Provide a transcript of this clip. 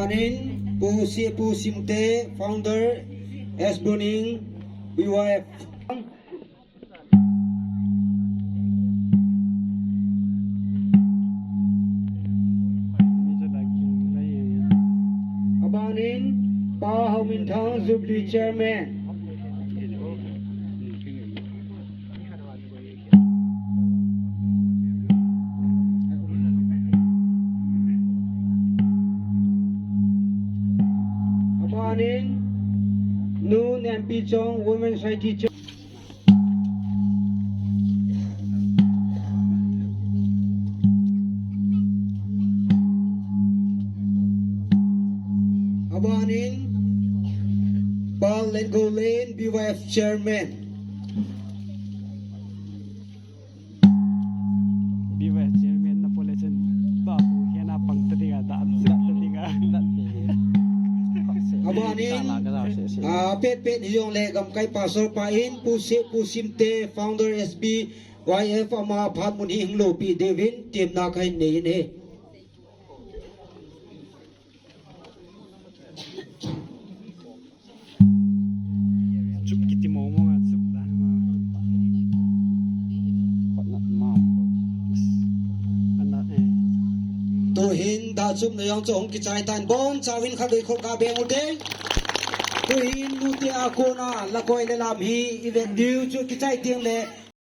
Abanin Pusimte founder S Bruning BYF Abanin Pa Haumintang Jubilee Chairman Abanin Noon and Pichong Women's Right Teacher Abanin Paul Let Go Lane BYF Chairman BYF Chairman na pala dyan bago kaya napang tatiga Abanin Pet Hiyong Legam Kay Pastor Pain Pusimte Founder SB YF Ama Phat Mun Hing Lo Pi Devin Tim Na Kay Nei Ne Chup kiti mo nga chup dah Tu Hin Da Chup Na Yang Chong Ki Chai Tan Bon Chawin Kha Dei Khol Ka Beng Ul Dei Tu Hin Nu Te A Ko Na La Koi Le Lam Hi Event Diu Chu Ki Chai Tiang Le